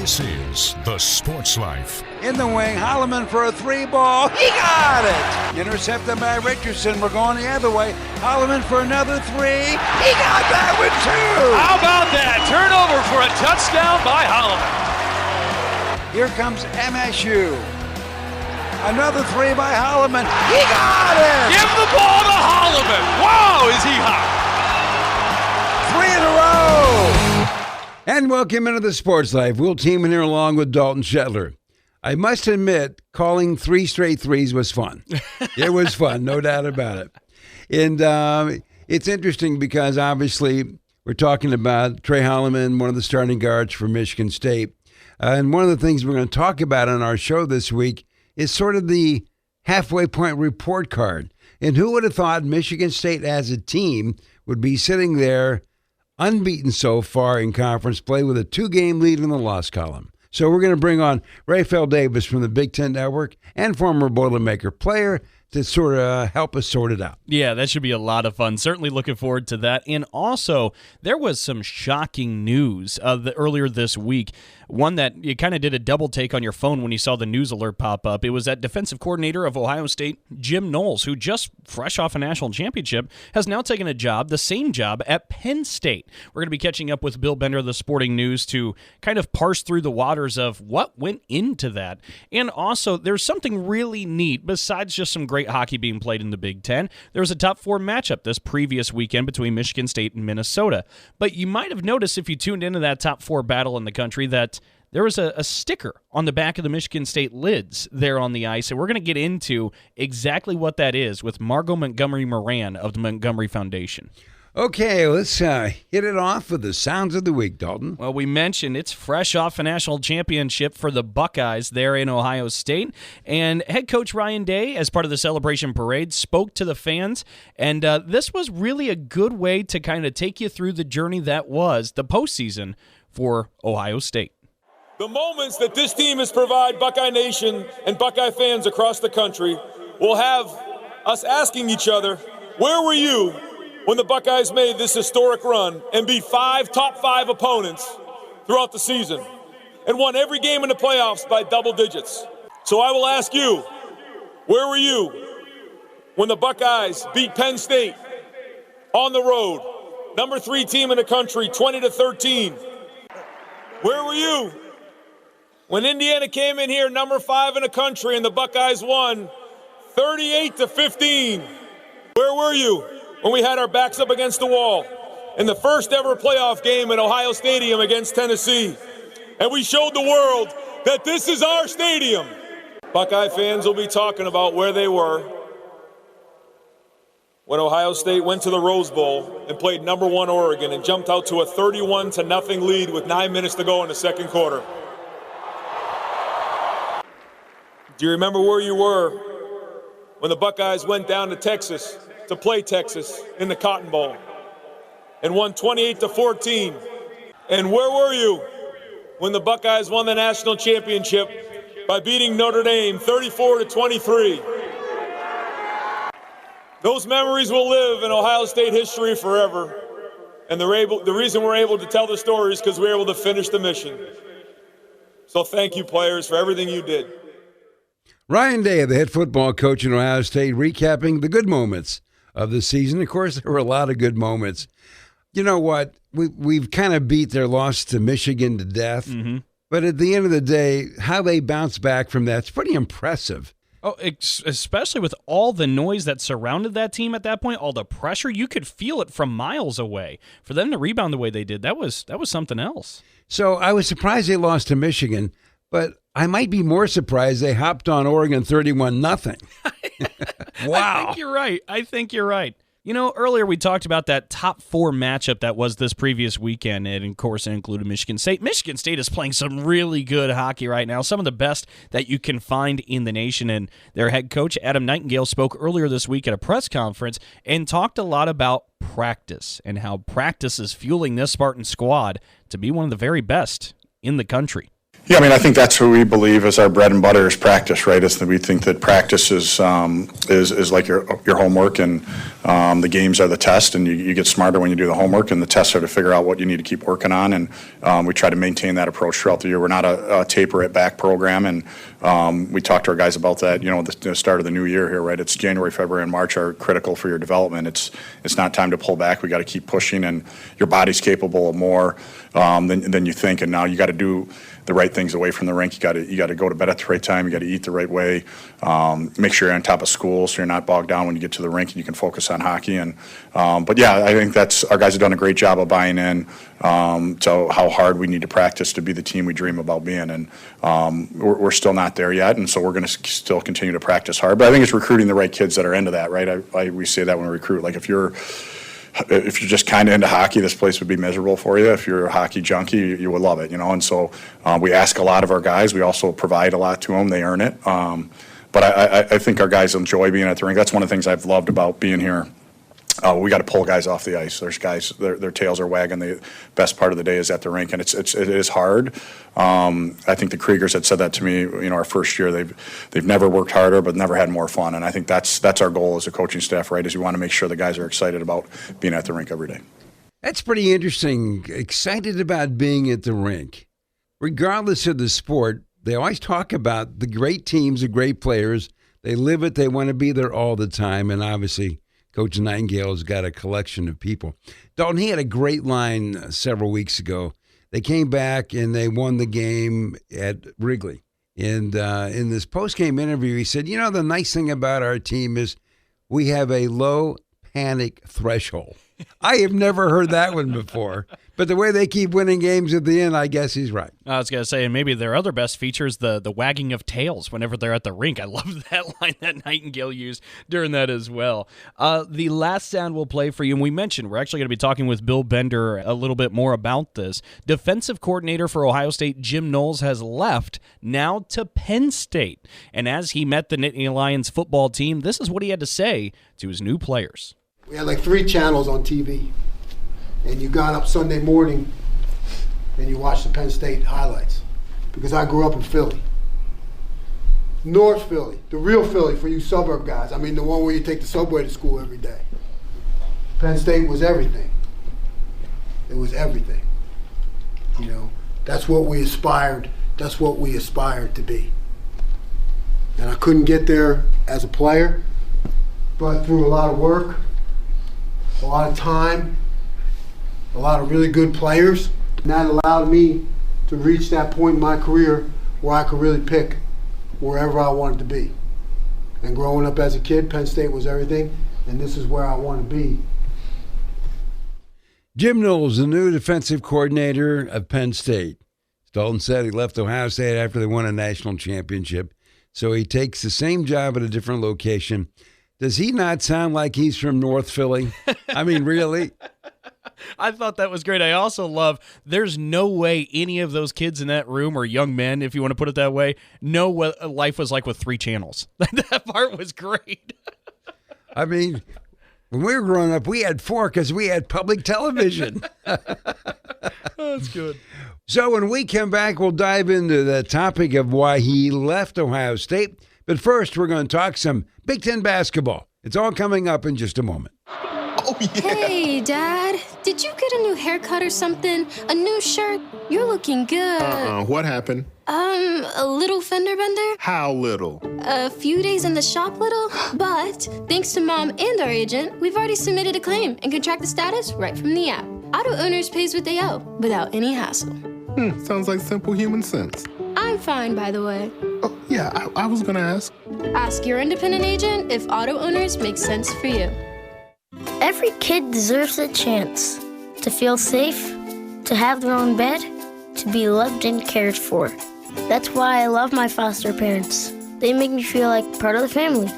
This is The Sports Life. In the wing, Holloman for a three ball. He got it! Intercepted by Richardson. We're going the other way. Holloman for another three. He got that one too! How about that? Turnover for a touchdown by Holloman. Here comes MSU. Another three by Holloman. He got it! Give the ball to Holloman. Wow, is he hot? 3 in a row! And welcome into the Sports Life. We'll team in here along with Dalton Shetler. I must admit, calling 3 straight threes was fun. It was fun, no doubt about it. And it's interesting because obviously we're talking about Trey Holloman, one of the starting guards for Michigan State. And one of the things we're going to talk about on our show this week is sort of the halfway point report card. And who would have thought Michigan State as a team would be sitting there unbeaten so far in conference play with a 2-game lead in the loss column. So we're going to bring on Rapheal Davis from the Big Ten Network and former Boilermaker player to sort of help us sort it out. Yeah, that should be a lot of fun. Certainly looking forward to that. And also, there was some shocking news earlier this week. One that you kind of did a double take on your phone when you saw the news alert pop up. It was that defensive coordinator of Ohio State, Jim Knowles, who just fresh off a national championship, has now taken a job, the same job, at Penn State. We're going to be catching up with Bill Bender of the Sporting News to kind of parse through the waters of what went into that. And also, there's something really neat besides just some great hockey being played in the Big Ten. There was a top 4 matchup this previous weekend between Michigan State and Minnesota. But you might have noticed if you tuned into that top 4 battle in the country that there was a sticker on the back of the Michigan State lids there on the ice, and we're going to get into exactly what that is with Margot Montgomery Moran of the Montgomery Foundation. Okay, let's hit it off with the sounds of the week, Dalton. Well, we mentioned it's fresh off a national championship for the Buckeyes there in Ohio State, and head coach Ryan Day, as part of the celebration parade, spoke to the fans, and this was really a good way to kind of take you through the journey that was the postseason for Ohio State. The moments that this team has provided Buckeye Nation and Buckeye fans across the country will have us asking each other, where were you when the Buckeyes made this historic run and beat 5 top 5 opponents throughout the season and won every game in the playoffs by double digits? So I will ask you, where were you when the Buckeyes beat Penn State on the road, number 3 team in the country, 20-13? Where were you when Indiana came in here number 5 in the country and the Buckeyes won 38-15? Where were you when we had our backs up against the wall in the first ever playoff game at Ohio Stadium against Tennessee? And we showed the world that this is our stadium. Buckeye fans will be talking about where they were when Ohio State went to the Rose Bowl and played number 1 Oregon and jumped out to a 31-0 lead with 9 minutes to go in the second quarter. Do you remember where you were when the Buckeyes went down to Texas to play Texas in the Cotton Bowl and won 28-14? And where were you when the Buckeyes won the national championship by beating Notre Dame 34-23? Those memories will live in Ohio State history forever. And the reason we're able to tell the story is because we're able to finish the mission. So thank you, players, for everything you did. Ryan Day, the head football coach in Ohio State, recapping the good moments of the season. Of course, there were a lot of good moments. You know what? We've kind of beat their loss to Michigan to death. Mm-hmm. But at the end of the day, how they bounce back from that's pretty impressive. Oh, especially with all the noise that surrounded that team at that point, all the pressure, you could feel it from miles away. For them to rebound the way they did, that was something else. So I was surprised they lost to Michigan, but I might be more surprised they hopped on Oregon 31-0. Wow. I think you're right. You know, earlier we talked about that top 4 matchup that was this previous weekend, and of course it included Michigan State. Michigan State is playing some really good hockey right now, some of the best that you can find in the nation, and their head coach, Adam Nightingale, spoke earlier this week at a press conference and talked a lot about practice and how practice is fueling this Spartan squad to be one of the very best in the country. Yeah, I mean, I think that's what we believe is our bread and butter is practice, right? Is that we think that practice is like your homework, and the games are the test, and you get smarter when you do the homework, and the tests are to figure out what you need to keep working on, and we try to maintain that approach throughout the year. We're not a taper it back program, and we talk to our guys about that. You know, the start of the new year here, right? It's January, February, and March are critical for your development. It's not time to pull back. We got to keep pushing, and your body's capable of more than you think, and now you got to do the right things away from the rink. You got to go to bed at the right time. You got to eat the right way. Make sure you're on top of school so you're not bogged down when you get to the rink and you can focus on hockey. And but yeah, I think our guys have done a great job of buying in to how hard we need to practice to be the team we dream about being. And we're still not there yet, and so we're going to still continue to practice hard. But I think it's recruiting the right kids that are into that, right? We say that when we recruit. Like if you're just kind of into hockey, this place would be miserable for you. If you're a hockey junkie, you would love it, you know. And so we ask a lot of our guys. We also provide a lot to them. They earn it. But I think our guys enjoy being at the rink. That's one of the things I've loved about being here. We got to pull guys off the ice. There's guys, their tails are wagging. The best part of the day is at the rink, and it is hard. I think the Kriegers had said that to me. You know, our first year, they've never worked harder, but never had more fun. And I think that's our goal as a coaching staff, right? Is we want to make sure the guys are excited about being at the rink every day. That's pretty interesting. Excited about being at the rink, regardless of the sport. They always talk about the great teams, the great players. They live it. They want to be there all the time, and obviously, Coach Nightingale's got a collection of people. Dalton, he had a great line several weeks ago. They came back and they won the game at Wrigley. And in this post-game interview, he said, you know, the nice thing about our team is we have a low panic threshold. I have never heard that one before. But the way they keep winning games at the end, I guess he's right. I was going to say, and maybe their other best feature is the wagging of tails whenever they're at the rink. I love that line that Nightingale used during that as well. The last sound we'll play for you, and we mentioned we're actually going to be talking with Bill Bender a little bit more about this. Defensive coordinator for Ohio State, Jim Knowles, has left now to Penn State. And as he met the Nittany Lions football team, this is what he had to say to his new players. We had like 3 channels on TV, and you got up Sunday morning and you watched the Penn State highlights, because I grew up in Philly. North Philly, the real Philly for you suburb guys. I mean, the one where you take the subway to school every day. Penn State was everything. It was everything. You know, that's what we aspired to be. And I couldn't get there as a player, but through a lot of work, a lot of time, a lot of really good players, and that allowed me to reach that point in my career where I could really pick wherever I wanted to be. And growing up as a kid, Penn State was everything, and this is where I want to be. Jim Knowles, the new defensive coordinator of Penn State. Dalton said he left Ohio State after they won a national championship, so he takes the same job at a different location. Does he not sound like he's from North Philly? I mean, really? I thought that was great. I also love, there's no way any of those kids in that room, or young men, if you want to put it that way, know what life was like with 3 channels. That part was great. I mean, when we were growing up, we had 4 because we had public television. That's good. So when we come back, we'll dive into the topic of why he left Ohio State. But first, we're going to talk some Big Ten basketball. It's all coming up in just a moment. Oh, yeah. Hey, Dad. Did you get a new haircut or something? A new shirt? You're looking good. What happened? A little fender bender? How little? A few days in the shop little. But thanks to Mom and our agent, we've already submitted a claim and can track the status right from the app. Auto owners pays what they owe without any hassle. Sounds like simple human sense. I'm fine, by the way. Oh, yeah, I was gonna ask. Ask your independent agent if auto owners make sense for you. Every kid deserves a chance to feel safe, to have their own bed, to be loved and cared for. That's why I love my foster parents. They make me feel like part of the family.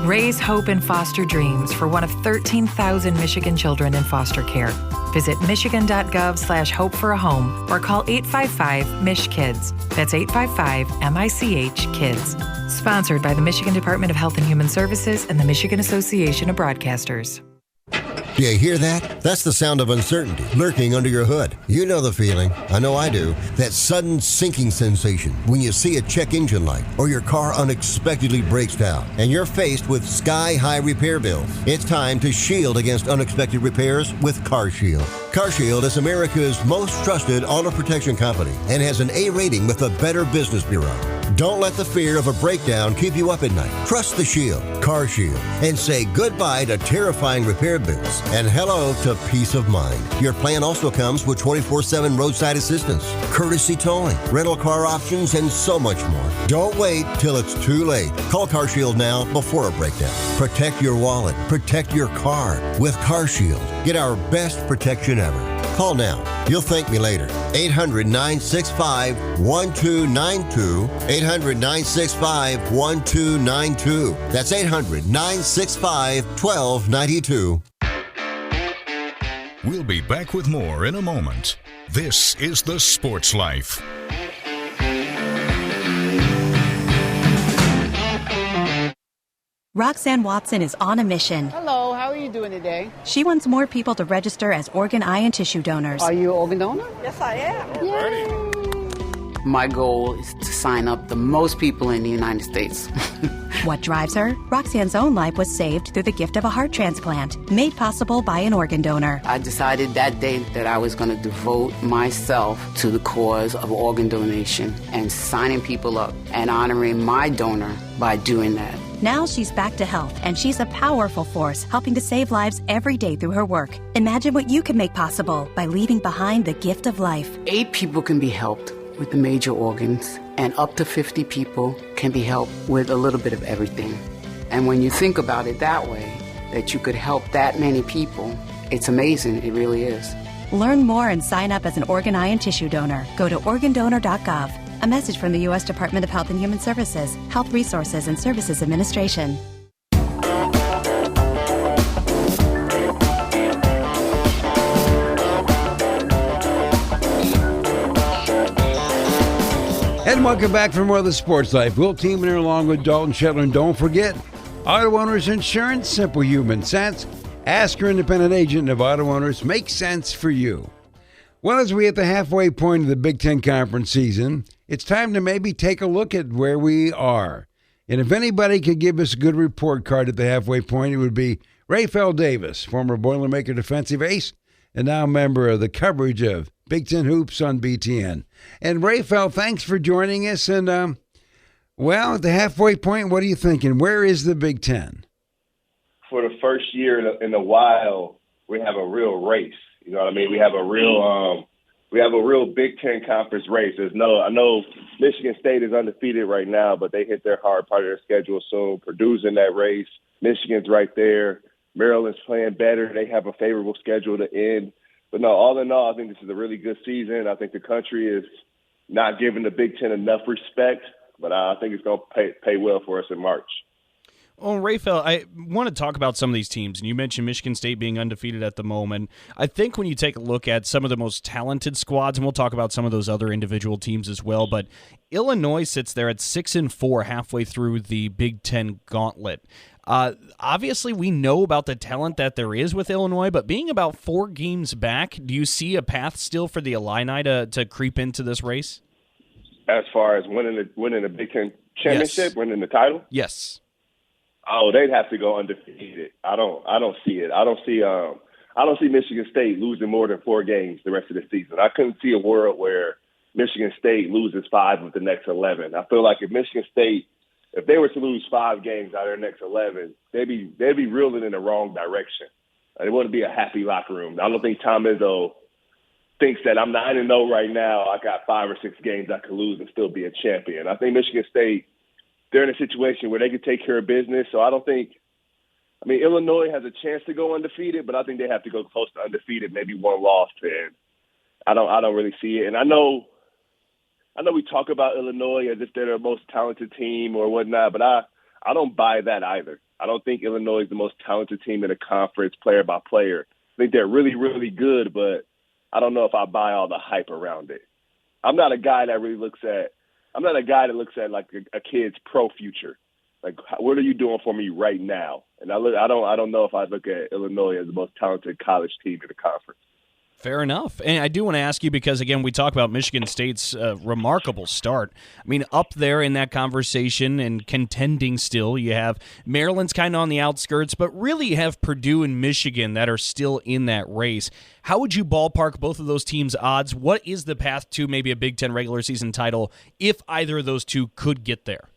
Raise hope and foster dreams for one of 13,000 Michigan children in foster care. Visit michigan.gov/hope for a home or call 855-MICH-KIDS. That's 855-MICH-KIDS. Sponsored by the Michigan Department of Health and Human Services and the Michigan Association of Broadcasters. Do you hear that? That's the sound of uncertainty lurking under your hood. You know the feeling. I know I do. That sudden sinking sensation when you see a check engine light or your car unexpectedly breaks down and you're faced with sky-high repair bills. It's time to shield against unexpected repairs with CarShield. CarShield is America's most trusted auto protection company and has an A rating with the Better Business Bureau. Don't let the fear of a breakdown keep you up at night. Trust the Shield, CarShield, and say goodbye to terrifying repair bills and hello to peace of mind. Your plan also comes with 24/7 roadside assistance, courtesy towing, rental car options, and so much more. Don't wait till it's too late. Call CarShield now before a breakdown. Protect your wallet. Protect your car with CarShield. Get our best protection ever. Call now. You'll thank me later. 800-965-1292. 800-965-1292. That's 800-965-1292. We'll be back with more in a moment. This is The Sports Life. Roxanne Watson is on a mission. Hello, how are you doing today? She wants more people to register as organ, eye, and tissue donors. Are you an organ donor? Yes, I am. Yay. My goal is to sign up the most people in the United States. What drives her? Roxanne's own life was saved through the gift of a heart transplant, made possible by an organ donor. I decided that day that I was going to devote myself to the cause of organ donation and signing people up and honoring my donor by doing that. Now she's back to health, and she's a powerful force helping to save lives every day through her work. Imagine what you can make possible by leaving behind the gift of life. 8 people can be helped with the major organs, and up to 50 people can be helped with a little bit of everything. And when you think about it that way, that you could help that many people, it's amazing. It really is. Learn more and sign up as an organ, eye, and tissue donor. Go to organdonor.gov. A message from the U.S. Department of Health and Human Services, Health Resources and Services Administration. And welcome back for more of The Sports Life. We'll team in here along with Dalton Shetler. And don't forget, Auto Owners Insurance, simple human sense. Ask your independent agent if Auto Owners make sense for you. Well, as we hit the halfway point of the Big Ten Conference season, it's time to maybe take a look at where we are. And if anybody could give us a good report card at the halfway point, it would be Rapheal Davis, former Boilermaker defensive ace, and now a member of the coverage of Big Ten Hoops on BTN. And Rapheal, thanks for joining us. And, well, at the halfway point, what are you thinking? Where is the Big Ten? For the first year in a while, we have a real race. You know what I mean? We have a real Big Ten conference race. I know Michigan State is undefeated right now, but they hit their hard part of their schedule soon. Purdue's in that race. Michigan's right there. Maryland's playing better. They have a favorable schedule to end. But no, all in all, I think this is a really good season. I think the country is not giving the Big Ten enough respect, but I think it's going to pay well for us in March. Well, Rapheal, I want to talk about some of these teams, and you mentioned Michigan State being undefeated at the moment. I think when you take a look at some of the most talented squads, and we'll talk about some of those other individual teams as well, but Illinois sits there at 6-4 halfway through the Big Ten gauntlet. Obviously, we know about the talent that there is with Illinois, but being about 4 games back, do you see a path still for the Illini to creep into this race? As far as winning the Big Ten championship, Yes. winning the title? Yes. Oh, they'd have to go undefeated. I don't see it. I don't see Michigan State losing more than 4 games the rest of the season. I couldn't see a world where Michigan State loses 5 of the next 11. I feel like if Michigan State, if they were to lose 5 games out of their next 11, they'd be reeling in the wrong direction. It wouldn't be a happy locker room. I don't think Tom Izzo thinks that I'm 9-0 right now. I got 5 or 6 games I could lose and still be a champion. I think Michigan State, they're in a situation where they can take care of business. So Illinois has a chance to go undefeated, but I think they have to go close to undefeated, maybe 1 loss. And I don't really see it. And I know we talk about Illinois as if they're the most talented team or whatnot, but I don't buy that either. I don't think Illinois is the most talented team in the conference, player by player. I think they're really, really good, but I don't know if I buy all the hype around it. I'm not a guy that looks at like a kid's pro future. Like, what are you doing for me right now? And I don't know if I look at Illinois as the most talented college team in the conference. Fair enough. And I do want to ask you because, again, we talk about Michigan State's remarkable start. I mean, up there in that conversation and contending still, you have Maryland's kind of on the outskirts, but really you have Purdue and Michigan that are still in that race. How would you ballpark both of those teams' odds? What is the path to maybe a Big Ten regular season title if either of those two could get there?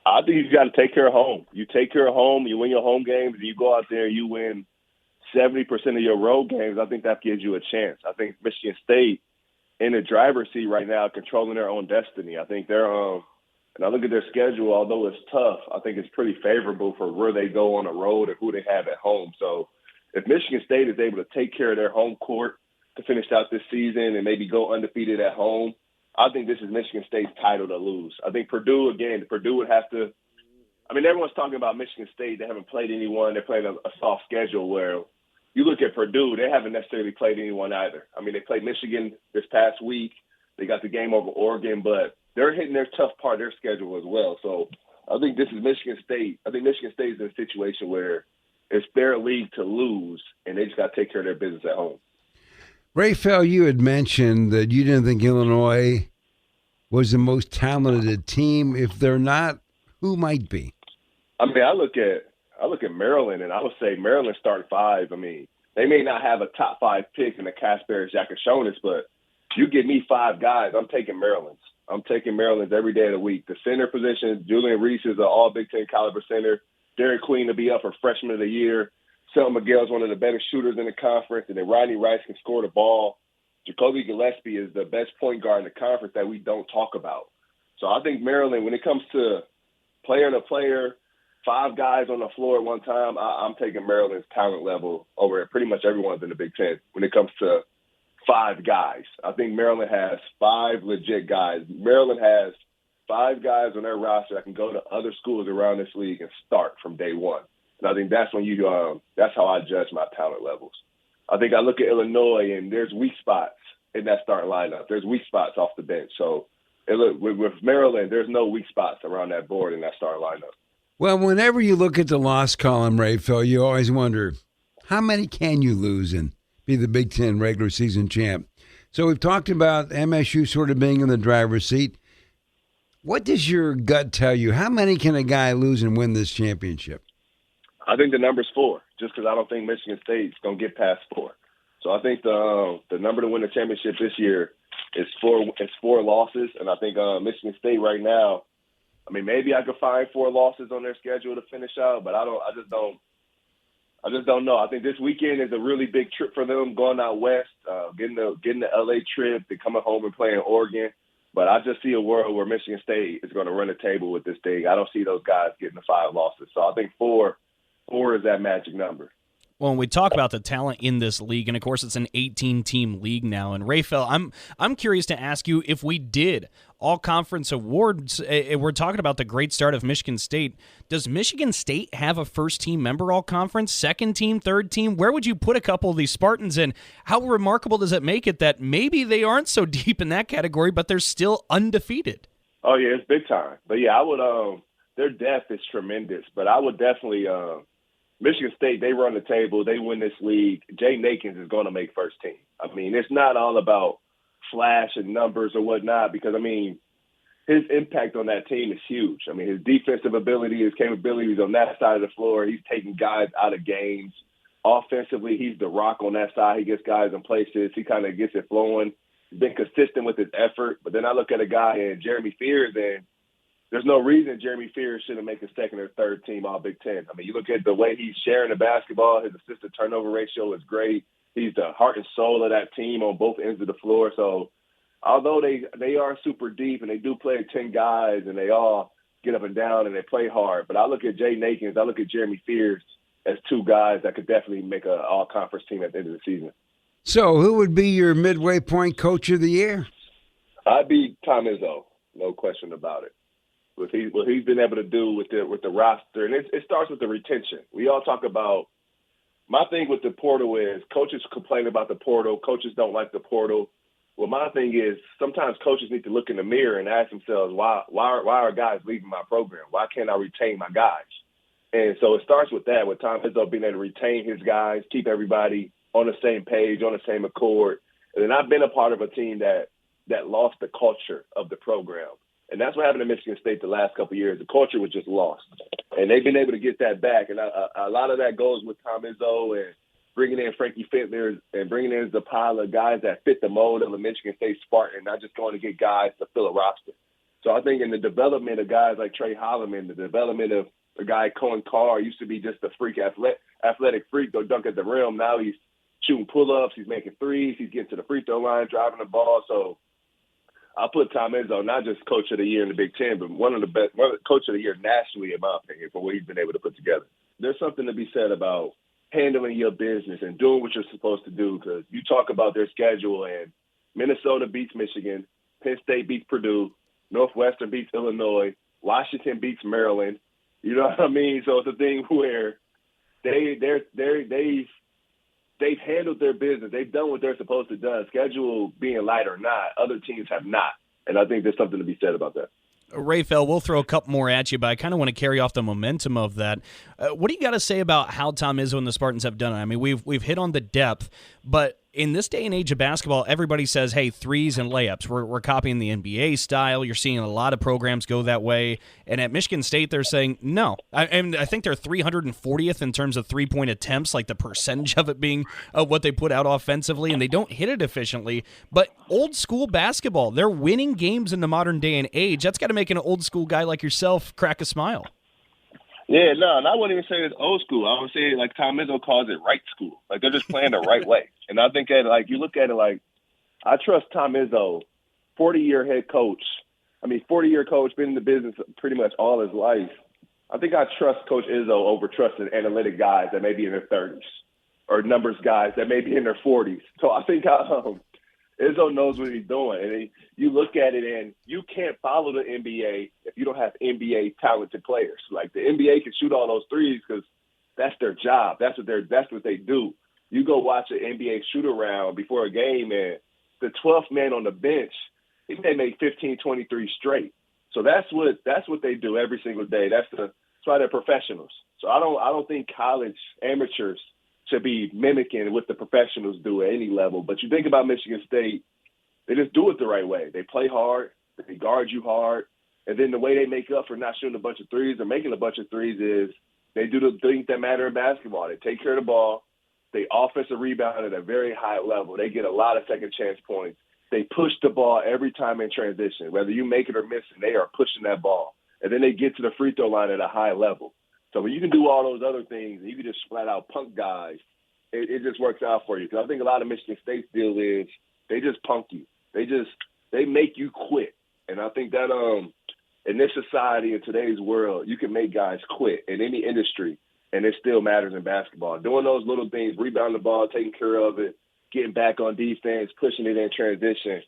I think you got to take care of home. You take care of home, you win your home games, and you go out there and you win 70% of your road games. I think that gives you a chance. I think Michigan State in the driver's seat right now, controlling their own destiny. I think they're and I look at their schedule, although it's tough, I think it's pretty favorable for where they go on the road and who they have at home. So if Michigan State is able to take care of their home court to finish out this season and maybe go undefeated at home, I think this is Michigan State's title to lose. I think Purdue would have to – I mean, everyone's talking about Michigan State. They haven't played anyone. They're playing a soft schedule where you look at Purdue, they haven't necessarily played anyone either. I mean, they played Michigan this past week. They got the game over Oregon, but they're hitting their tough part of their schedule as well. So I think this is Michigan State. I think Michigan State is in a situation where it's their league to lose, and they just got to take care of their business at home. Rapheal, you had mentioned that you didn't think Illinois was the most talented team. If they're not, who might be? I mean, I look at Maryland, and I would say Maryland start 5. I mean, they may not have a top 5 pick in the Casper Jacashonis, but you give me 5 guys, I'm taking Maryland's. I'm taking Maryland's every day of the week. The center position, Julian Reese is an all Big Ten caliber center. Derek Queen to be up for freshman of the year. Selton Miguel is one of the better shooters in the conference, and then Rodney Rice can score the ball. Jacoby Gillespie is the best point guard in the conference that we don't talk about. So I think Maryland, when it comes to player to player, 5 guys on the floor at one time, I'm taking Maryland's talent level over pretty much everyone's in the Big Ten when it comes to 5 guys. I think Maryland has 5 legit guys. Maryland has 5 guys on their roster that can go to other schools around this league and start from day one. And I think that's when that's how I judge my talent levels. I think I look at Illinois, and there's weak spots in that starting lineup. There's weak spots off the bench. So with Maryland, there's no weak spots around that board in that starting lineup. Well, whenever you look at the loss column, Rapheal, you always wonder, how many can you lose and be the Big Ten regular season champ? So we've talked about MSU sort of being in the driver's seat. What does your gut tell you? How many can a guy lose and win this championship? I think the number's 4, just because I don't think Michigan State's going to get past 4. So I think the number to win the championship this year is 4. It's 4 losses, and I think Michigan State right now, I mean, maybe I could find 4 losses on their schedule to finish out, but I just don't know. I think this weekend is a really big trip for them, going out west, getting the LA trip, and coming home and playing Oregon. But I just see a world where Michigan State is going to run the table with this thing. I don't see those guys getting the 5 losses. So I think 4 is that magic number. Well, when we talk about the talent in this league, and of course it's an 18-team league now, and Rapheal, I'm curious to ask you, if we did all conference awards, we're talking about the great start of Michigan State. Does Michigan State have a first-team member all conference, second team, third team? Where would you put a couple of these Spartans in? How remarkable does it make it that maybe they aren't so deep in that category, but they're still undefeated? Oh, yeah, it's big time. But, yeah, I would their depth is tremendous, but I would definitely Michigan State, they run the table. They win this league. Jay Nakins is going to make first team. I mean, it's not all about flash and numbers or whatnot because, I mean, his impact on that team is huge. I mean, his defensive ability, his capabilities on that side of the floor, he's taking guys out of games. Offensively, he's the rock on that side. He gets guys in places. He kind of gets it flowing. He's been consistent with his effort. But then I look at a guy in Jeremy Fears, and there's no reason Jeremy Fears shouldn't make a second or third team all Big Ten. I mean, you look at the way he's sharing the basketball, his assist to turnover ratio is great. He's the heart and soul of that team on both ends of the floor. So although they are super deep and they do play 10 guys and they all get up and down and they play hard, but I look at Jay Nakins, I look at Jeremy Fears as 2 guys that could definitely make an all-conference team at the end of the season. So who would be your midway point coach of the year? I'd be Tom Izzo, no question about it. What he's been able to do with the roster, and it starts with the retention. We all talk about, my thing with the portal is coaches complain about the portal. Coaches don't like the portal. Well, my thing is sometimes coaches need to look in the mirror and ask themselves, why are guys leaving my program? Why can't I retain my guys? And so it starts with that, with Tom Izzo being able to retain his guys, keep everybody on the same page, on the same accord. And then I've been a part of a team that lost the culture of the program. And that's what happened to Michigan State the last couple of years. The culture was just lost. And they've been able to get that back. And a lot of that goes with Tom Izzo and bringing in Frankie Fitner and bringing in the pile of guys that fit the mold of the Michigan State Spartan, not just going to get guys to fill a roster. So I think in the development of guys like Trey Holloman, the development of a guy Cohen Carr used to be just a freak athletic freak, go dunk at the rim. Now he's shooting pull-ups, he's making threes, he's getting to the free throw line, driving the ball. So I'll put Tom Izzo not just coach of the year in the Big Ten, but one of the best, coach of the year nationally, in my opinion, for what he's been able to put together. There's something to be said about handling your business and doing what you're supposed to do, because you talk about their schedule and Minnesota beats Michigan, Penn State beats Purdue, Northwestern beats Illinois, Washington beats Maryland. You know what I mean? So it's a thing where they've handled their business. They've done what they're supposed to do. Schedule being light or not, other teams have not. And I think there's something to be said about that. Rapheal, we'll throw a couple more at you, but I kind of want to carry off the momentum of that. What do you got to say about how Tom Izzo and the Spartans have done it? I mean, we've hit on the depth, but in this day and age of basketball, everybody says, hey, threes and layups. We're copying the NBA style. You're seeing a lot of programs go that way. And at Michigan State, they're saying no. I think they're 340th in terms of three-point attempts, like the percentage of it being what they put out offensively, and they don't hit it efficiently. But old school basketball, they're winning games in the modern day and age. That's got to make an old school guy like yourself crack a smile. Yeah, no, and I wouldn't even say it's old school. I would say, like, Tom Izzo calls it right school. Like, they're just playing the right way. And I think that, like, you look at it like, I trust Tom Izzo, 40-year head coach. 40-year coach, been in the business pretty much all his life. I think I trust Coach Izzo over trusting analytic guys that may be in their 30s or numbers guys that may be in their 40s. So I think Izzo knows what he's doing. And you look at it, and you can't follow the NBA if you don't have NBA talented players. Like, the NBA can shoot all those threes because that's their job. That's what they do. You go watch an NBA shoot-around before a game, and the 12th man on the bench, he may make 15, 23 straight. So that's what they do every single day. That's why they're professionals. So I don't think college amateurs should be mimicking what the professionals do at any level. But you think about Michigan State, they just do it the right way. They play hard, they guard you hard, and then the way they make up for not shooting a bunch of threes or making a bunch of threes is they do the things that matter in basketball. They take care of the ball. They offensive rebound at a very high level. They get a lot of second chance points. They push the ball every time in transition. Whether you make it or miss it, they are pushing that ball. And then they get to the free throw line at a high level. So when you can do all those other things and you can just flat out punk guys, it just works out for you. Because I think a lot of Michigan State's deal is they just punk you. They make you quit. And I think that in this society, in today's world, you can make guys quit in any industry, and it still matters in basketball. Doing those little things, rebounding the ball, taking care of it, getting back on defense, pushing it in transition,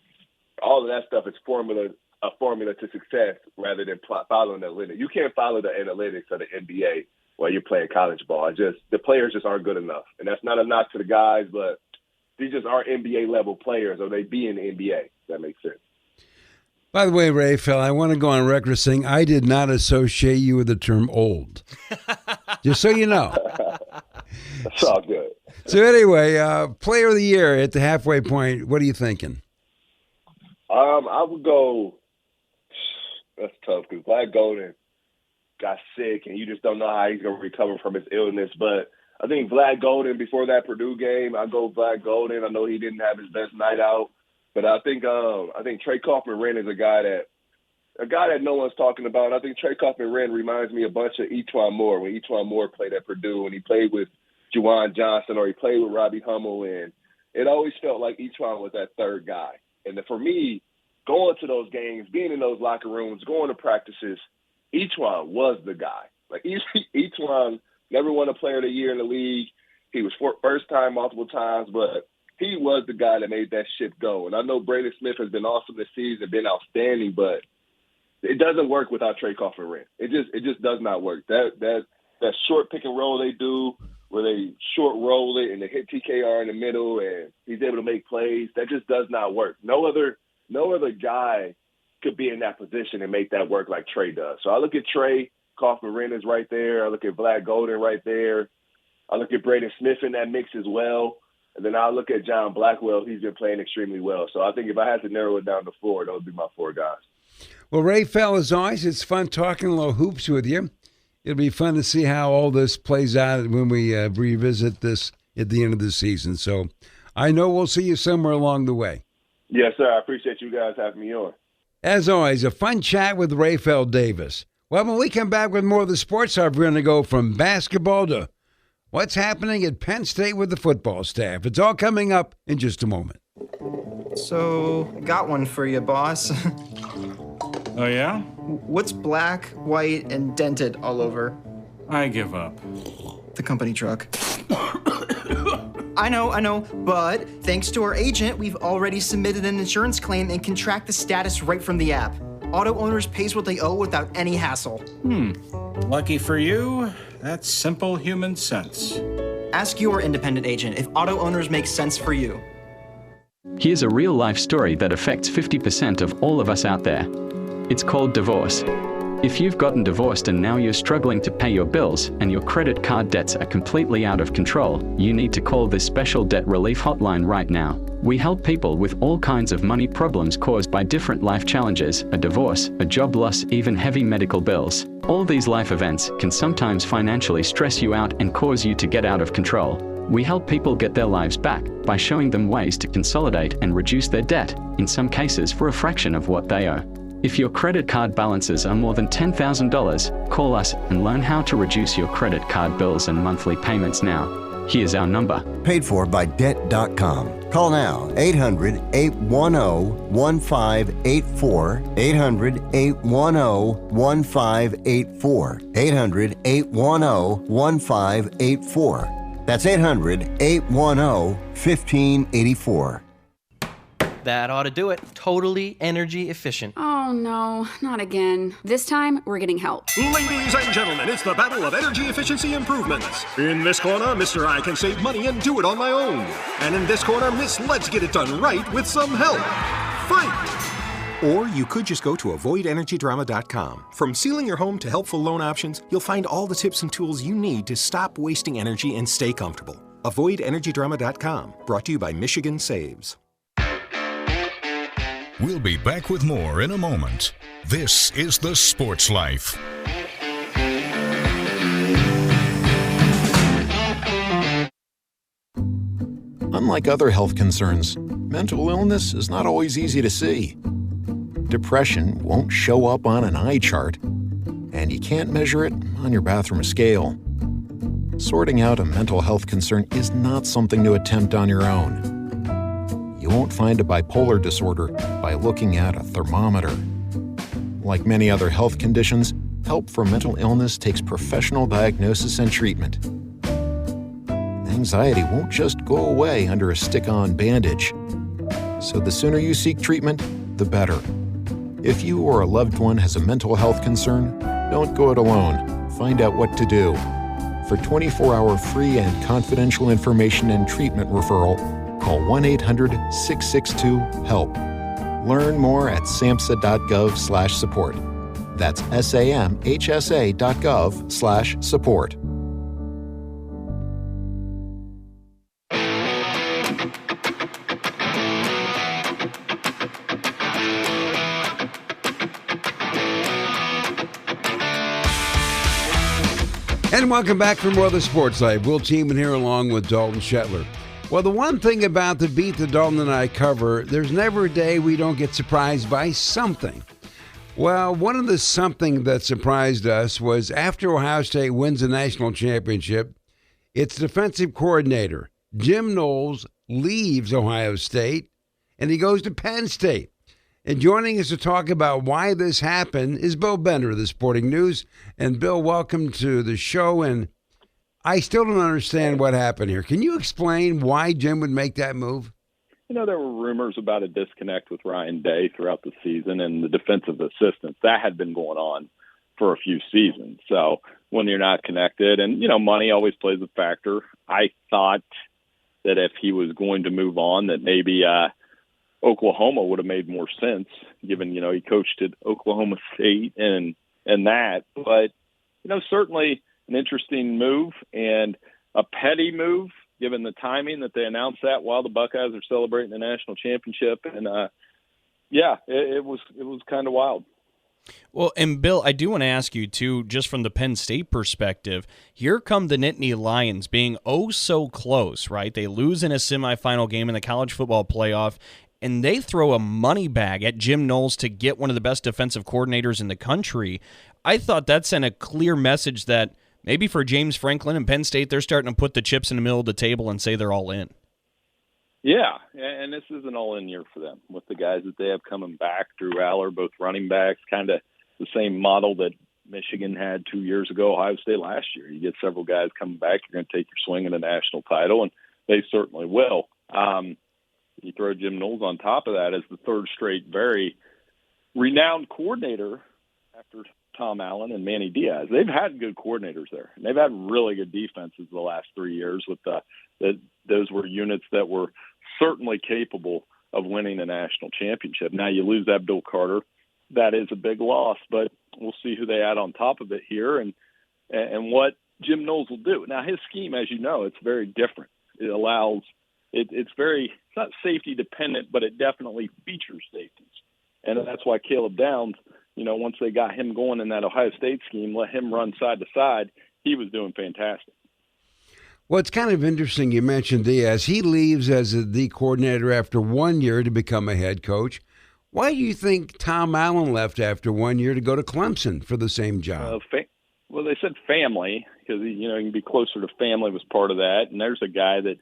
all of that stuff is a formula to success rather than following the analytics. You can't follow the analytics of the NBA while you're playing college ball. The players just aren't good enough. And that's not a knock to the guys, but these just aren't NBA-level players, or they be in the NBA, if that makes sense. By the way, Rapheal, I want to go on record saying I did not associate you with the term old. Just so you know. That's all good. So anyway, player of the year at the halfway point, what are you thinking? I would go, that's tough because Vlad Golden got sick and you just don't know how he's going to recover from his illness. But I think Vlad Golden, before that Purdue game, I go Vlad Golden. I know he didn't have his best night out. But I think Trey Kaufman-Renn is a guy that no one's talking about. I think Trey Kaufman-Renn reminds me a bunch of E'Twaun Moore when E'Twaun Moore played at Purdue and he played with Juwan Johnson or he played with Robbie Hummel. And it always felt like E'Twaun was that third guy. And for me, going to those games, being in those locker rooms, going to practices, E'Twaun was the guy. Like E'Twaun never won a player of the year in the league. He was first time multiple times, but he was the guy that made that ship go. And I know Braden Smith has been awesome this season, been outstanding, but it doesn't work without Trey Kaufman-Renn. It just does not work. That short pick and roll they do where they short roll it and they hit TKR in the middle and he's able to make plays. That just does not work. No other guy could be in that position and make that work like Trey does. So I look at Trey, Kaufman is right there. I look at Vlad Golden right there. I look at Braden Smith in that mix as well. And then I look at John Blackwell. He's been playing extremely well. So I think if I had to narrow it down to 4, those would be my 4 guys. Well, Rapheal, as always, it's fun talking a little hoops with you. It'll be fun to see how all this plays out when we revisit this at the end of the season. So I know we'll see you somewhere along the way. Yes, sir. I appreciate you guys having me on. As always, a fun chat with Rapheal Davis. Well, when we come back with more of the sports hub, we're going to go from basketball to what's happening at Penn State with the football staff. It's all coming up in just a moment. So, got one for you, boss. Oh, yeah? What's black, white, and dented all over? I give up. The company truck. I know, but thanks to our agent, we've already submitted an insurance claim and can track the status right from the app. Auto owners pays what they owe without any hassle. Lucky for you, that's simple human sense. Ask your independent agent if auto owners make sense for you. Here's a real-life story that affects 50% of all of us out there. It's called divorce. If you've gotten divorced and now you're struggling to pay your bills and your credit card debts are completely out of control, you need to call this special debt relief hotline right now. We help people with all kinds of money problems caused by different life challenges, a divorce, a job loss, even heavy medical bills. All these life events can sometimes financially stress you out and cause you to get out of control. We help people get their lives back by showing them ways to consolidate and reduce their debt, in some cases for a fraction of what they owe. If your credit card balances are more than $10,000, call us and learn how to reduce your credit card bills and monthly payments now. Here's our number. Paid for by Debt.com. Call now, 800-810-1584, 800-810-1584, 800-810-1584. That's 800-810-1584. That ought to do it. Totally energy efficient. Oh, no, not again. This time, we're getting help. Ladies and gentlemen, it's the battle of energy efficiency improvements. In this corner, Mr. I can save money and do it on my own. And in this corner, Miss Let's Get It Done Right with some help. Fight! Or you could just go to avoidenergydrama.com. From sealing your home to helpful loan options, you'll find all the tips and tools you need to stop wasting energy and stay comfortable. Avoidenergydrama.com. Brought to you by Michigan Saves. We'll be back with more in a moment. This is The Sports Life. Unlike other health concerns, mental illness is not always easy to see. Depression won't show up on an eye chart, and you can't measure it on your bathroom scale. Sorting out a mental health concern is not something to attempt on your own. You won't find a bipolar disorder by looking at a thermometer. Like many other health conditions, help for mental illness takes professional diagnosis and treatment. Anxiety won't just go away under a stick-on bandage. So the sooner you seek treatment, the better. If you or a loved one has a mental health concern, don't go it alone. Find out what to do. For 24-hour free and confidential information and treatment referral, call 1-800-662-HELP. Learn more at samhsa.gov/support. That's samhsa.gov/support. And welcome back for more of the Sports Life. Will Tiemann here along with Dalton Shetler. Well, the one thing about the beat that Dalton and I cover, there's never a day we don't get surprised by something. Well, one of the something that surprised us was after Ohio State wins the national championship, its defensive coordinator, Jim Knowles, leaves Ohio State, and he goes to Penn State. And joining us to talk about why this happened is Bill Bender of the Sporting News. And Bill, welcome to the show. And I still don't understand what happened here. Can you explain why Jim would make that move? You know, there were rumors about a disconnect with Ryan Day throughout the season and the defensive assistants. That had been going on for a few seasons. So when you're not connected, and, money always plays a factor. I thought that if he was going to move on, that maybe Oklahoma would have made more sense, given, he coached at Oklahoma State and that. But, certainly an interesting move and a petty move, given the timing that they announced that while the Buckeyes are celebrating the national championship. And, it was kind of wild. Well, and Bill, I do want to ask you, too, just from the Penn State perspective, here come the Nittany Lions being oh so close, right? They lose in a semifinal game in the college football playoff, and they throw a money bag at Jim Knowles to get one of the best defensive coordinators in the country. I thought that sent a clear message that maybe for James Franklin and Penn State, they're starting to put the chips in the middle of the table and say they're all in. Yeah, and this is an all-in year for them with the guys that they have coming back. Drew Aller, both running backs, kind of the same model that Michigan had 2 years ago, Ohio State last year. You get several guys coming back, you're going to take your swing at a national title, and they certainly will. You throw Jim Knowles on top of that as the third straight very renowned coordinator after Tom Allen and Manny Diaz. They've had good coordinators there, and they've had really good defenses the last 3 years. With those were units that were certainly capable of winning a national championship. Now you lose Abdul Carter. That is a big loss, but we'll see who they add on top of it here and what Jim Knowles will do. Now his scheme, as you know, it's very different. It allows it's not safety dependent, but it definitely features safeties. And that's why Caleb Downs, once they got him going in that Ohio State scheme, let him run side to side, he was doing fantastic. Well, it's kind of interesting you mentioned Diaz. He leaves as a D coordinator after 1 year to become a head coach. Why do you think Tom Allen left after 1 year to go to Clemson for the same job? Well, they said family because, you can be closer to family was part of that. And there's a guy that,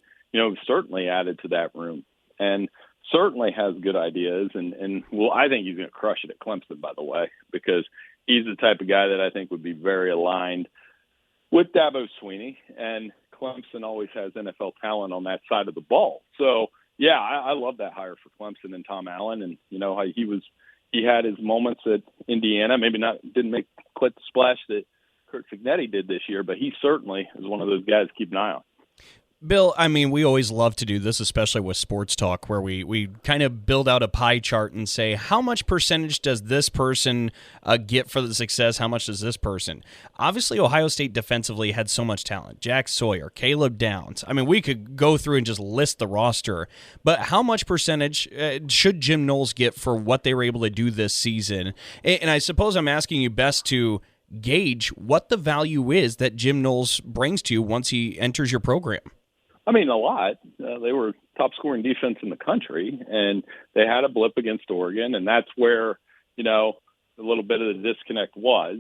certainly added to that room and certainly has good ideas. And I think he's going to crush it at Clemson, by the way, because he's the type of guy that I think would be very aligned with Dabo Swinney. And Clemson always has NFL talent on that side of the ball. So, yeah, I love that hire for Clemson and Tom Allen. And, how he had his moments at Indiana, didn't make quite the splash that Kurt Cignetti did this year, but he certainly is one of those guys to keep an eye on. Bill, we always love to do this, especially with sports talk, where we kind of build out a pie chart and say, how much percentage does this person get for the success? How much does this person? Obviously, Ohio State defensively had so much talent. Jack Sawyer, Caleb Downs. We could go through and just list the roster. But how much percentage should Jim Knowles get for what they were able to do this season? And I suppose I'm asking you best to gauge what the value is that Jim Knowles brings to you once he enters your program. A lot. They were top-scoring defense in the country, and they had a blip against Oregon, and that's where, a little bit of the disconnect was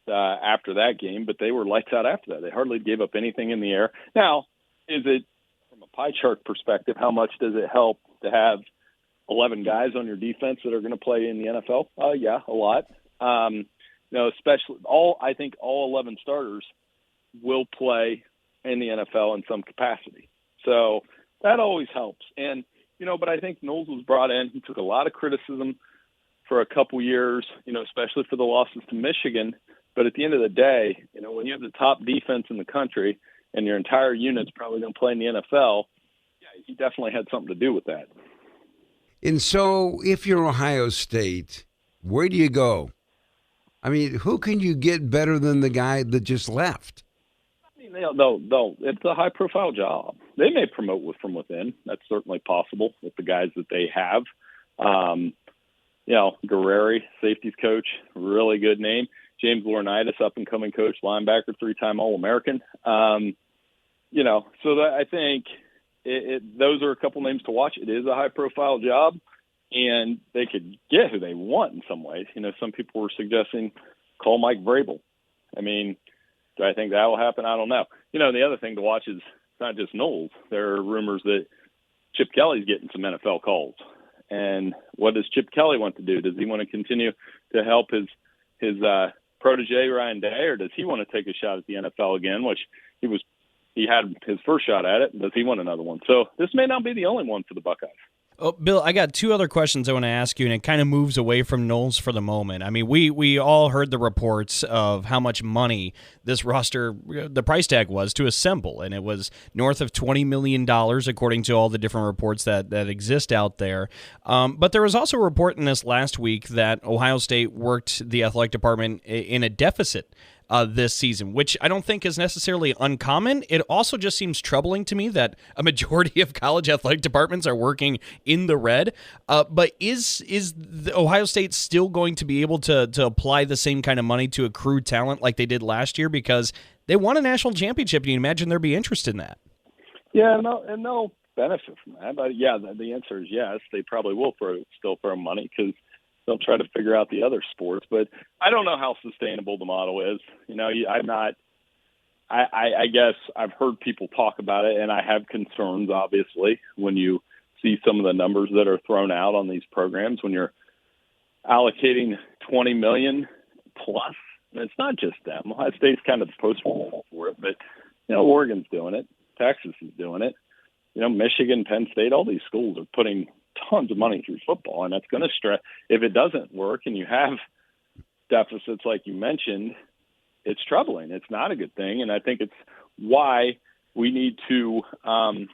after that game, but they were lights out after that. They hardly gave up anything in the air. Now, is it, from a pie chart perspective, how much does it help to have 11 guys on your defense that are going to play in the NFL? Yeah, a lot. Especially I think all 11 starters will play in the NFL in some capacity. So that always helps. And, but I think Knowles was brought in. He took a lot of criticism for a couple years, especially for the losses to Michigan. But at the end of the day, when you have the top defense in the country and your entire unit's probably going to play in the NFL, yeah, he definitely had something to do with that. And so if you're Ohio State, where do you go? Who can you get better than the guy that just left? It's a high-profile job. They may promote from within. That's certainly possible with the guys that they have. Guerreri, safeties coach, really good name. James Laurinaitis, up-and-coming coach, linebacker, 3-time All-American. So I think those are a couple names to watch. It is a high-profile job, and they could get who they want in some ways. Some people were suggesting call Mike Vrabel. Do I think that will happen? I don't know. The other thing to watch is it's not just Knowles. There are rumors that Chip Kelly's getting some NFL calls. And what does Chip Kelly want to do? Does he want to continue to help his protege Ryan Day, or does he want to take a shot at the NFL again, which he had his first shot at it? Does he want another one? So this may not be the only one for the Buckeyes. Oh, Bill, I got two other questions I want to ask you, and it kind of moves away from Knowles for the moment. I mean, we all heard the reports of how much money this roster, the price tag was to assemble, and it was north of $20 million, according to all the different reports that exist out there. But there was also a report in this last week that Ohio State worked the athletic department in a deficit this season, which I don't think is necessarily uncommon. It also just seems troubling to me that a majority of college athletic departments are working in the red. But is the Ohio State still going to be able to apply the same kind of money to accrue talent like they did last year? Because they won a national championship, and you imagine there'd be interest in that. Yeah, and they'll benefit from that. But yeah, the answer is yes. They probably will still throw money because they'll try to figure out the other sports. But I don't know how sustainable the model is. I guess I've heard people talk about it, and I have concerns, obviously, when you see some of the numbers that are thrown out on these programs, when you're allocating $20 million plus. And it's not just them. Ohio State's kind of the poster for it, but, Oregon's doing it. Texas is doing it. Michigan, Penn State, all these schools are putting tons of money through football, and that's going to stress. If it doesn't work and you have deficits like you mentioned, it's troubling. It's not a good thing, and I think it's why we need to kind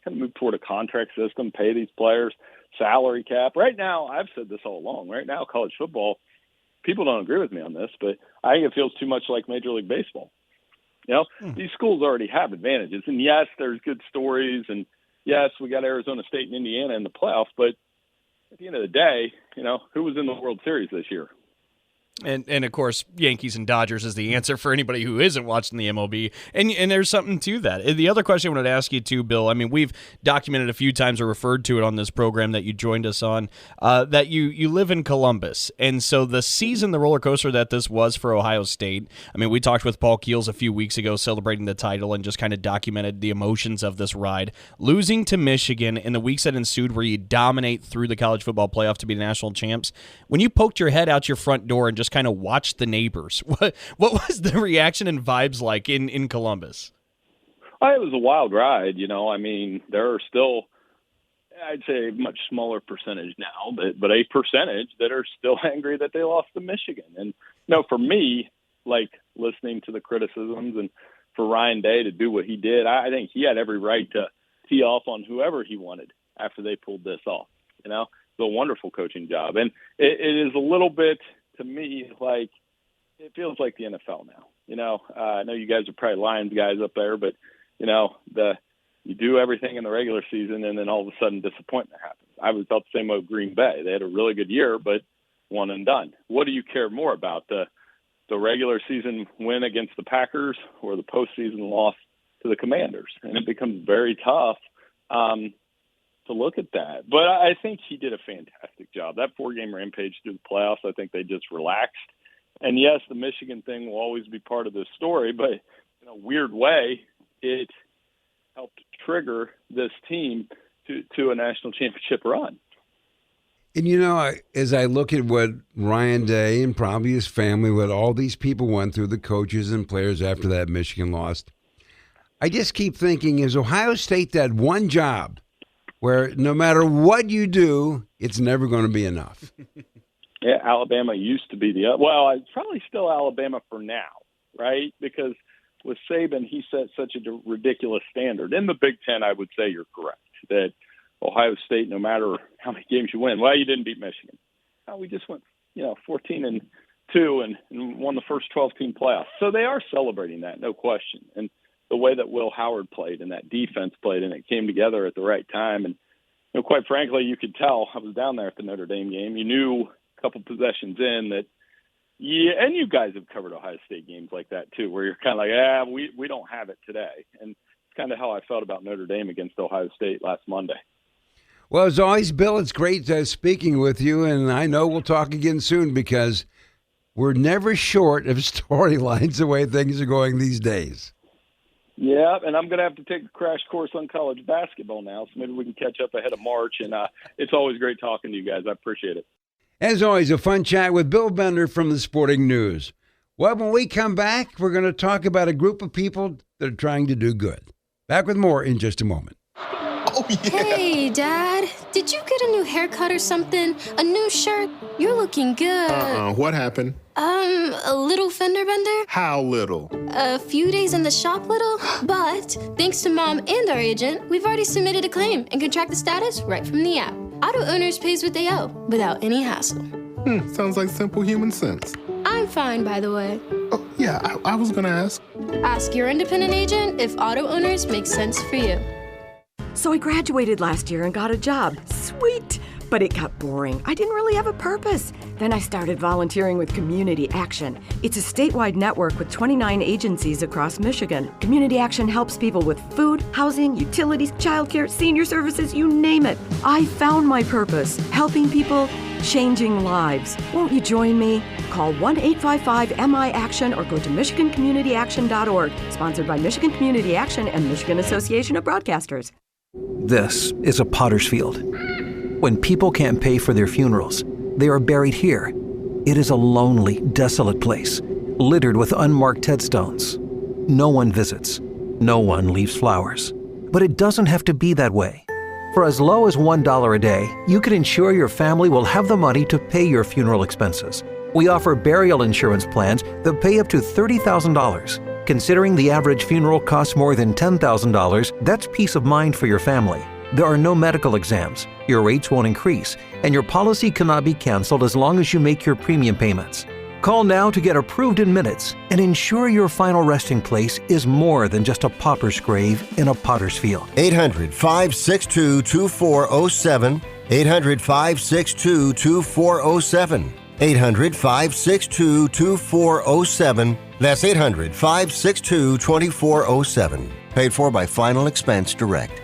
of move toward a contract system, pay these players, salary cap. Right now, I've said this all along, right now college football, people don't agree with me on this, but I think it feels too much like Major League Baseball. These schools already have advantages, and yes, there's good stories, and yes, we got Arizona State and Indiana in the playoffs, but at the end of the day, who was in the World Series this year? And of course, Yankees and Dodgers is the answer for anybody who isn't watching the MLB. And there's something to that. The other question I wanted to ask you too, Bill, I mean, we've documented a few times or referred to it on this program that you joined us on, that you live in Columbus. And so the season, the roller coaster that this was for Ohio State, I mean, we talked with Paul Keels a few weeks ago celebrating the title and just kind of documented the emotions of this ride. Losing to Michigan in the weeks that ensued where you dominate through the college football playoff to be national champs, when you poked your head out your front door and just kind of watched the neighbors, what was the reaction and vibes like in Columbus? It was a wild ride. I mean, there are still, I'd say, a much smaller percentage now, but a percentage that are still angry that they lost to Michigan. And for me, like listening to the criticisms and for Ryan Day to do what he did, I think he had every right to tee off on whoever he wanted after they pulled this off. It's a wonderful coaching job, and it is a little bit, to me, like it feels like the NFL now. I know you guys are probably Lions guys up there, but you do everything in the regular season, and then all of a sudden disappointment happens. I was felt the same way with Green Bay. They had a really good year, but one and done. What do you care more about, the regular season win against the Packers or the postseason loss to the Commanders? And it becomes very tough to look at that. But I think he did a fantastic job. That 4-game rampage through the playoffs, I think they just relaxed. And yes, the Michigan thing will always be part of this story, but in a weird way, it helped trigger this team to a national championship run. And as I look at what Ryan Day and probably his family, what all these people went through, the coaches and players after that Michigan lost, I just keep thinking, is Ohio State that one job where no matter what you do, it's never going to be enough? Yeah, Alabama used to be it's probably still Alabama for now, right? Because with Saban, he set such a ridiculous standard. In the Big Ten, I would say you're correct, that Ohio State, no matter how many games you win, you didn't beat Michigan. We just went, 14-2 and won the first 12-team playoffs. So they are celebrating that, no question. And the way that Will Howard played and that defense played, and it came together at the right time. And quite frankly, you could tell. I was down there at the Notre Dame game. You knew a couple possessions in that, and you guys have covered Ohio State games like that too, where you're kind of like, we don't have it today. And it's kind of how I felt about Notre Dame against Ohio State last Monday. Well, as always, Bill, it's great speaking with you, and I know we'll talk again soon because we're never short of storylines the way things are going these days. Yeah, and I'm going to have to take a crash course on college basketball now, so maybe we can catch up ahead of March. And it's always great talking to you guys. I appreciate it. As always, a fun chat with Bill Bender from the Sporting News. Well, when we come back, we're going to talk about a group of people that are trying to do good. Back with more in just a moment. Oh, yeah. Hey, Dad. Did you get a new haircut or something? A new shirt? You're looking good. What happened? A little fender bender? How little? A few days in the shop little? But thanks to Mom and our agent, we've already submitted a claim and can track the status right from the app. Auto Owners pays what they owe without any hassle. Sounds like simple human sense. I'm fine, by the way. Oh, yeah, I was gonna ask. Ask your independent agent if Auto Owners makes sense for you. So I graduated last year and got a job. Sweet! But it got boring. I didn't really have a purpose. Then I started volunteering with Community Action. It's a statewide network with 29 agencies across Michigan. Community Action helps people with food, housing, utilities, childcare, senior services, you name it. I found my purpose, helping people, changing lives. Won't you join me? Call 1-855-MI-ACTION or go to MichiganCommunityAction.org. Sponsored by Michigan Community Action and Michigan Association of Broadcasters. This is a potter's field. When people can't pay for their funerals, they are buried here. It is a lonely, desolate place, littered with unmarked headstones. No one visits. No one leaves flowers. But it doesn't have to be that way. For as low as $1 a day, you can ensure your family will have the money to pay your funeral expenses. We offer burial insurance plans that pay up to $30,000. Considering the average funeral costs more than $10,000, that's peace of mind for your family. There are no medical exams, your rates won't increase, and your policy cannot be canceled as long as you make your premium payments. Call now to get approved in minutes and ensure your final resting place is more than just a pauper's grave in a potter's field. 800-562-2407. 800-562-2407. 800-562-2407. That's 800-562-2407. Paid for by Final Expense Direct.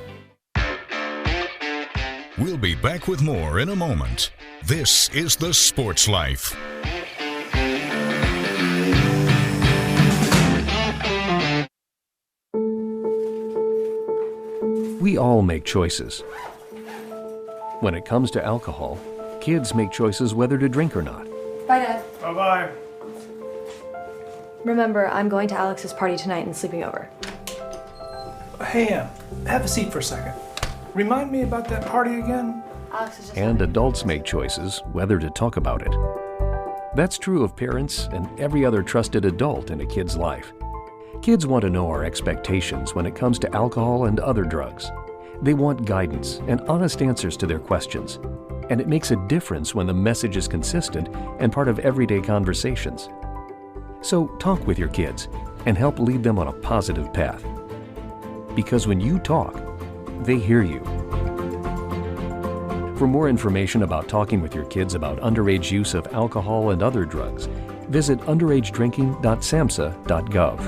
We'll be back with more in a moment. This is The Sports Life. We all make choices. When it comes to alcohol, kids make choices whether to drink or not. Bye, Dad. Bye-bye. Remember, I'm going to Alex's party tonight and sleeping over. Hey, have a seat for a second. Remind me about that party again? Alex is just... And adults make choices whether to talk about it. That's true of parents and every other trusted adult in a kid's life. Kids want to know our expectations when it comes to alcohol and other drugs. They want guidance and honest answers to their questions. And it makes a difference when the message is consistent and part of everyday conversations. So talk with your kids and help lead them on a positive path. Because when you talk, they hear you. For more information about talking with your kids about underage use of alcohol and other drugs, visit underagedrinking.samhsa.gov.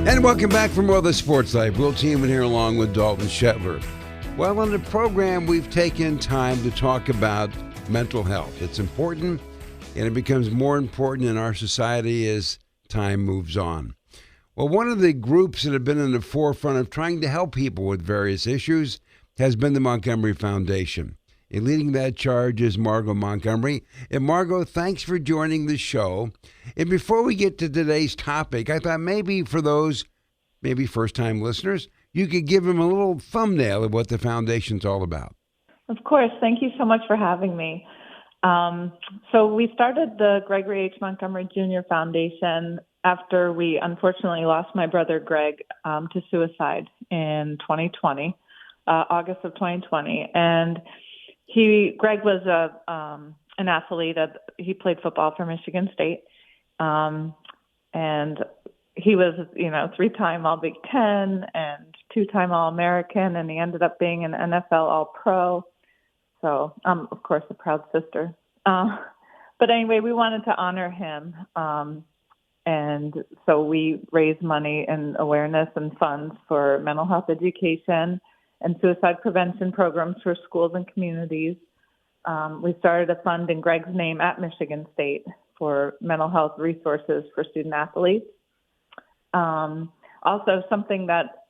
And welcome back for more of the Sports Life. Will Tiemann here along with Dalton Shetler. Well, on the program, we've taken time to talk about mental health. It's important, and it becomes more important in our society as time moves on. Well, one of the groups that have been in the forefront of trying to help people with various issues has been the Montgomery Foundation. And leading that charge is Margot Montgomery. And Margot, thanks for joining the show. And before we get to today's topic, I thought maybe for those maybe first-time listeners, you could give them a little thumbnail of what the foundation's all about. Of course. Thank you so much for having me. So we started the Gregory H. Montgomery Jr. Foundation after we unfortunately lost my brother Greg to suicide in 2020, August of 2020. And Greg was an athlete. He played football for Michigan State. And he was, 3-time All Big Ten and 2-time All-American, and he ended up being an NFL All-Pro. So I'm, of course, a proud sister. But anyway, we wanted to honor him. And so we raised money and awareness and funds for mental health education and suicide prevention programs for schools and communities. We started a fund in Greg's name at Michigan State for mental health resources for student athletes. Also, something that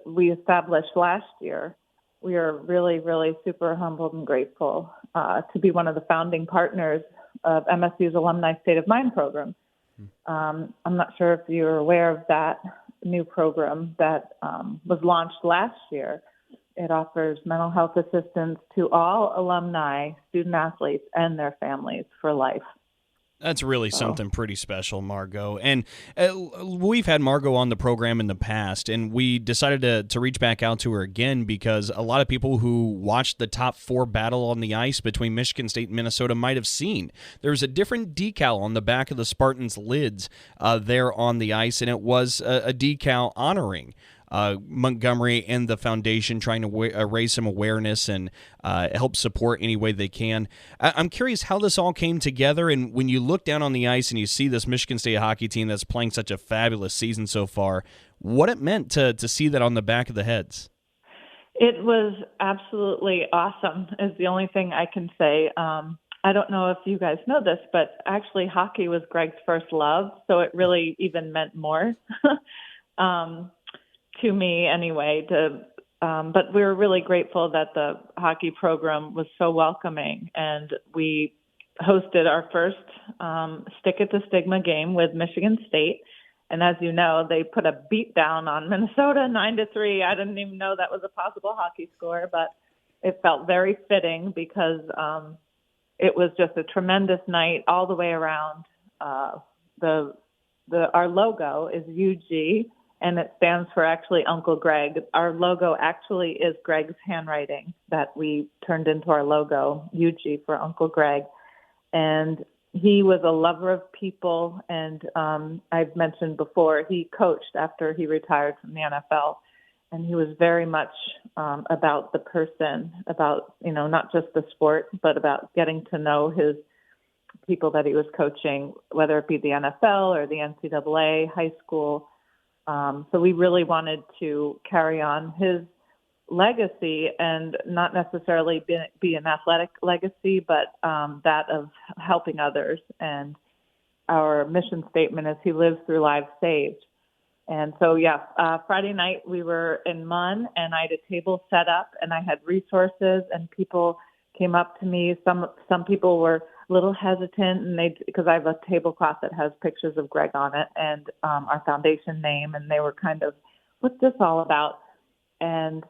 we established last year we are really, really super humbled and grateful to be one of the founding partners of MSU's Alumni State of Mind program. I'm not sure if you're aware of that new program that was launched last year. It offers mental health assistance to all alumni, student athletes, and their families for life. That's really something pretty special, Margot. And we've had Margot on the program in the past, and we decided to reach back out to her again because a lot of people who watched the top 4 battle on the ice between Michigan State and Minnesota might have seen. There's a different decal on the back of the Spartans' lids there on the ice, and it was a decal honoring Montgomery and the foundation, trying to raise some awareness and help support any way they can. I'm curious how this all came together, and when you look down on the ice and you see this Michigan State hockey team that's playing such a fabulous season so far, what it meant to see that on the back of the heads. It was absolutely awesome is the only thing I can say. I don't know if you guys know this, but actually hockey was Greg's first love, so it really even meant more. To me anyway, but we were really grateful that the hockey program was so welcoming, and we hosted our first Stick It to Stigma game with Michigan State. And as you know, they put a beat down on Minnesota 9-3. I didn't even know that was a possible hockey score, but it felt very fitting because it was just a tremendous night all the way around. Our logo is UG, and it stands for actually Uncle Greg. Our logo actually is Greg's handwriting that we turned into our logo, UG for Uncle Greg. And he was a lover of people, and I've mentioned before, he coached after he retired from the NFL, and he was very much about the person, about, not just the sport, but about getting to know his people that he was coaching, whether it be the NFL or the NCAA, high school. So we really wanted to carry on his legacy and not necessarily be an athletic legacy, but that of helping others. And our mission statement is he lives through lives saved. And so, Friday night we were in MUN, and I had a table set up, and I had resources, and people came up to me. Some people were a little hesitant, and because I have a tablecloth that has pictures of Greg on it and our foundation name, and they were kind of, what's this all about? And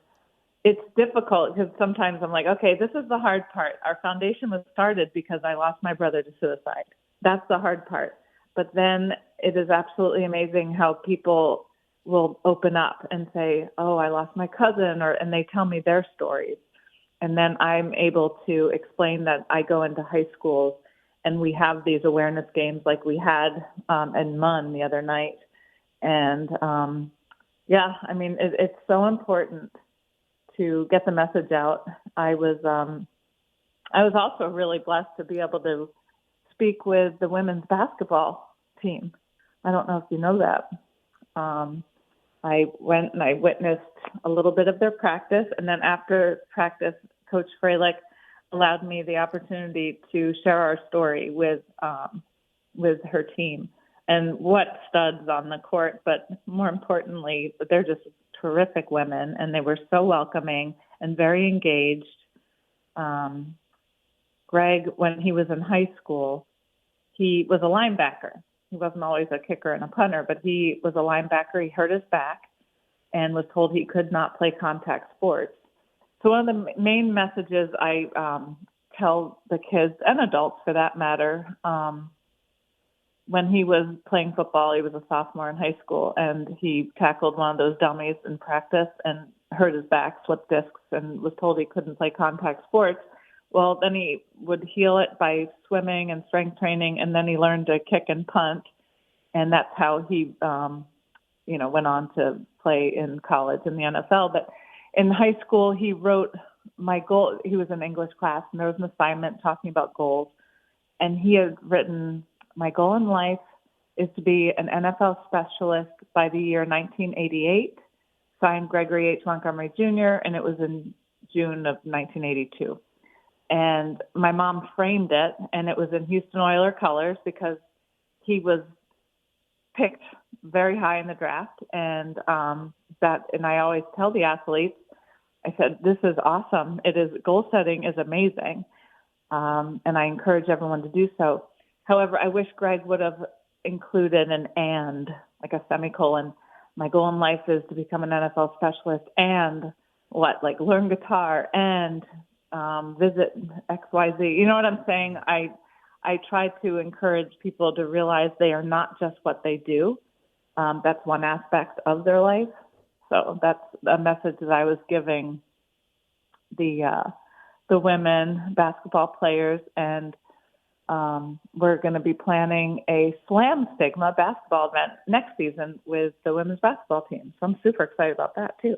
it's difficult because sometimes I'm like, okay, this is the hard part. Our foundation was started because I lost my brother to suicide. That's the hard part. But then it is absolutely amazing how people will open up and say, oh, I lost my cousin, and they tell me their stories. And then I'm able to explain that I go into high schools and we have these awareness games like we had in MUN the other night. And it's so important to get the message out. I was also really blessed to be able to speak with the women's basketball team. I don't know if you know that. I went and I witnessed a little bit of their practice, and then after practice, Coach Freilich allowed me the opportunity to share our story with her team. And what studs on the court, but more importantly, they're just terrific women, and they were so welcoming and very engaged. Greg, when he was in high school, he was a linebacker. He wasn't always a kicker and a punter, but he was a linebacker. He hurt his back and was told he could not play contact sports. So one of the main messages I tell the kids and adults for that matter, when he was playing football, he was a sophomore in high school, and he tackled one of those dummies in practice and hurt his back, slipped discs, and was told he couldn't play contact sports. Well, then he would heal it by swimming and strength training, and then he learned to kick and punt, and that's how he, went on to play in college in the NFL. But in high school, he wrote my goal. He was in English class, and there was an assignment talking about goals, and he had written, my goal in life is to be an NFL specialist by the year 1988, signed Gregory H. Montgomery Jr., and it was in June of 1982. And my mom framed it, and it was in Houston Oilers colors because he was picked very high in the draft. And I always tell the athletes, I said, this is awesome. Goal setting is amazing. And I encourage everyone to do so. However, I wish Greg would have included an and, like a semicolon. My goal in life is to become an NFL specialist and learn guitar and visit XYZ. You know what I'm saying? I try to encourage people to realize they are not just what they do. That's one aspect of their life. So that's a message that I was giving the women basketball players, and we're going to be planning a Slam Stigma basketball event next season with the women's basketball team. So I'm super excited about that too.